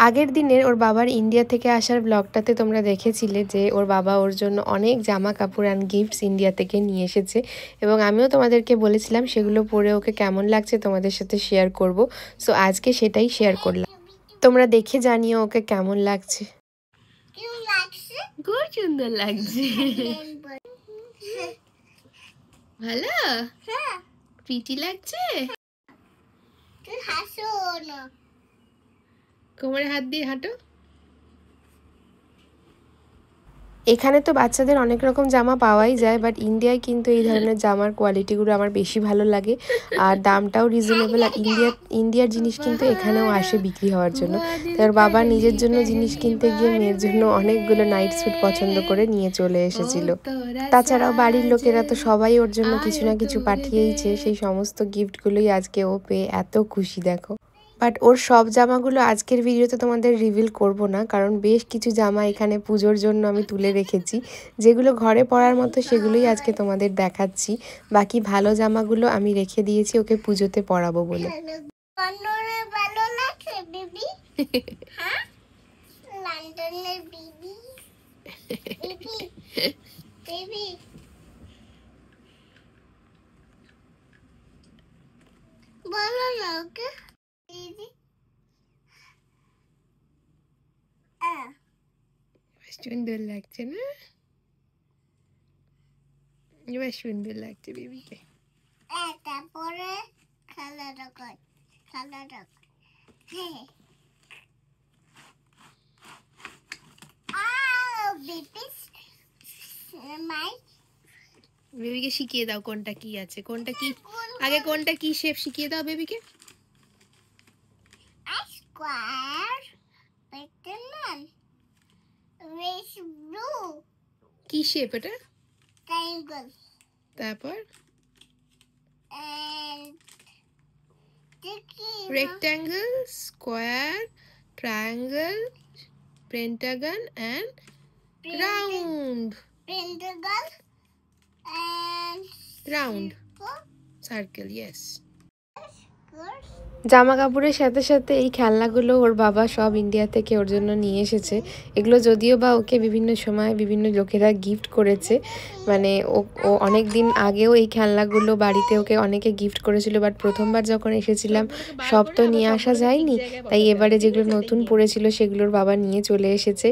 আগের দিনের ওর বাবার ইন্ডিয়া থেকে আসার ব্লগটাতে তোমরা দেখেছিলে যে ওর বাবা ওর জন্য অনেক জামা কাপড় অ্যান্ড গিফটস ইন্ডিয়া থেকে নিয়ে এসেছে এবং আমিও তোমাদেরকে বলেছিলাম সেগুলো পরে ওকে কেমন লাগছে তোমাদের সাথে শেয়ার করব। সো আজকে সেটাই শেয়ার করলাম, তোমরা দেখে জানিও ওকে কেমন লাগছে। খুব সুন্দর লাগছে, ভালো প্রীতি লাগছে। কোমরে হাত দিয়ে হাঁটো। এখানে তো বাচ্চাদের অনেক রকম জামা পাওয়াই যায়, বাট ইন্ডিয়ায় কিন্তু এই ধরনের জামার কোয়ালিটিগুলো আমার বেশি ভালো লাগে আর দামটাও রিজনেবল। আর ইন্ডিয়ার জিনিস কিন্তু এখানেও আসে বিক্রি হওয়ার জন্য। তার বাবা নিজের জন্য জিনিস কিনতে গিয়ে মেয়ের জন্য অনেকগুলো নাইট স্যুট পছন্দ করে নিয়ে চলে এসেছিল। তাছাড়াও বাড়ির লোকেরা তো সবাই ওর জন্য কিছু না কিছু পাঠিয়েইছে, সেই সমস্ত গিফটগুলোই আজকে ও পেয়ে এত খুশি দেখো। বাট ওর সব জামাগুলো আজকের ভিডিওতে তোমাদের রিভিল করব না, কারণ বেশ কিছু জামা এখানে পুজোর জন্য আমি তুলে রেখেছি, যেগুলো ঘরে পরার মতো সেগুলোই আজকে তোমাদের দেখাচ্ছি। বাকি ভালো জামাগুলো আমি রেখে দিয়েছি ওকে পুজোতে পরাবো বলে। সুন্দর লাগছে না? এবার সুন্দর লাগছে বেবিকে। তারপরে খেলাটা কর, খেলাটা বেবিকে শিখিয়ে দাও কোনটা কি আছে, কোনটা কি আগে, কোনটা কি শেপ শিখিয়ে দাও বেবিকে। স্কয়ার, রেক্টেঙ্গল, রেস ব্লু, কি শেপ এটা? ট্রায়াঙ্গেল। তারপর rectangle, square, triangle, pentagon and round. Pentagon and round circle, yes. জামা কাপড়ের সাথে সাথে এই খেলনাগুলো ওর বাবা সব ইন্ডিয়া থেকে ওর জন্য নিয়ে এসেছে। এগুলো যদিও বা ওকে বিভিন্ন সময় বিভিন্ন লোকেরা গিফট করেছে, মানে ও অনেক দিন আগেও এই খেলনাগুলো বাড়িতে ওকে অনেকে গিফট করেছিল, বাট প্রথমবার যখন এসেছিলাম সব তো নিয়ে আসা যায়নি, তাই এবারে যেগুলো নতুন পড়েছিল সেগুলোর বাবা নিয়ে চলে এসেছে।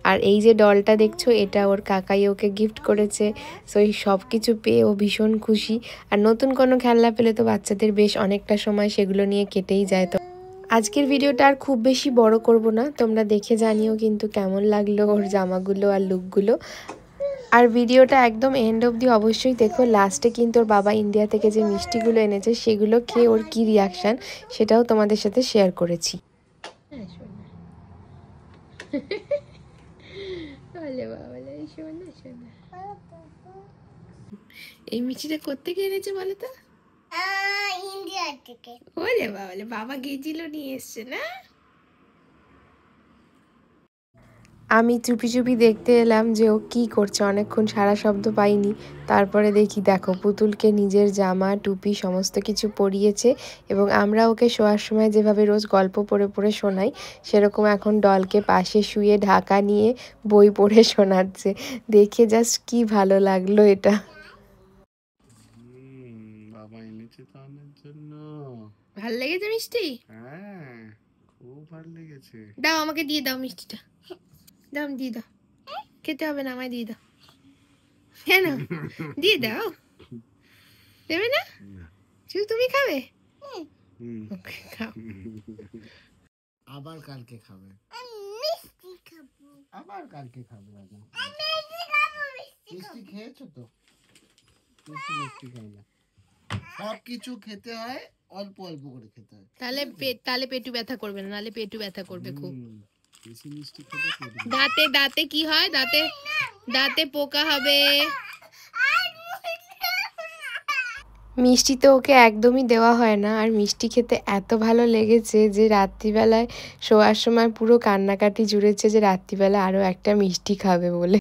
আর এই যে ডলটা দেখছো এটা ওর কাকাই ওকে গিফট করেছে। সো এই সব কিছু পেয়ে ও ভীষণ খুশি। আর নতুন কোনো খেলনা পেলে তো বাচ্চাদের বেশ অনেকটা সময় সেগুলো নিয়ে কেটেই যায়। তো আজকের ভিডিওটা আর খুব বেশি বড় করব না, তোমরা দেখে জানিও কিন্তু কেমন লাগলো ওর জামাগুলো আর লুকগুলো। আর ভিডিওটা একদম এন্ড অবধি অবশ্যই দেখো। লাস্টে কিন্তু ওর বাবা ইন্ডিয়া থেকে যে মিষ্টিগুলো এনেছে সেগুলো খেয়ে ওর কি রিয়াকশান সেটাও তোমাদের সাথে শেয়ার করেছি। এই মিষ্টিটা কোত্থেকে এনেছে বলো তো? ইন্ডিয়া থেকে। ওরে বাবা, বাবা গেছিল নিয়ে এসছে না? আমি চুপি চুপি দেখতে এলাম যে ও কি করছে, অনেকক্ষণ সারা শব্দ পাইনি। তারপরে দেখি দেখো পুতুলকে নিজের জামা টুপি সমস্ত কিছু পরিয়েছে এবং আমরা ওকে শোয়ার সময় যেভাবে রোজ গল্প পড়ে পড়ে শোনাই সেরকম এখন ডলকে পাশে শুয়ে ঢাকা নিয়ে বই পড়ে শোনাচ্ছে। দেখে জাস্ট কি ভালো লাগলো এটা। ভাল লেগেছে মিষ্টি? হ্যাঁ খুব ভালো লেগেছে। দাও আমাকে দিয়ে দাও মিষ্টিটা, দাও দিয়ে দাও। খেতে হবে না, আমায় দিয়ে দাও। কেন দিয়ে দাও? দেবে না? শুধু তুমি খাবে? খাও। আবার কালকে খাবে। মিষ্টি খাবো। আবার কালকে খাবে। মিষ্টি খেয়েছো তো? মিষ্টি খাই না, সব কিছু খেতে হয় অল্প অল্প করে খেতে হয়, তাহলে পেটু ব্যথা করবে না, নালে পেটু ব্যথা করবে খুব। বেশি মিষ্টি খেলে দাঁতে কি হয়, দাঁতে পোকা হবে। মিষ্টি তো ওকে একদমই দেওয়া হয় না, আর মিষ্টি খেতে এত ভালো লেগেছে যে রাত্রিবেলায় শোয়ার সময় পুরো কান্নাকাটি জুড়েছে যে রাত্রিবেলা আরও একটা মিষ্টি খাবে বলে।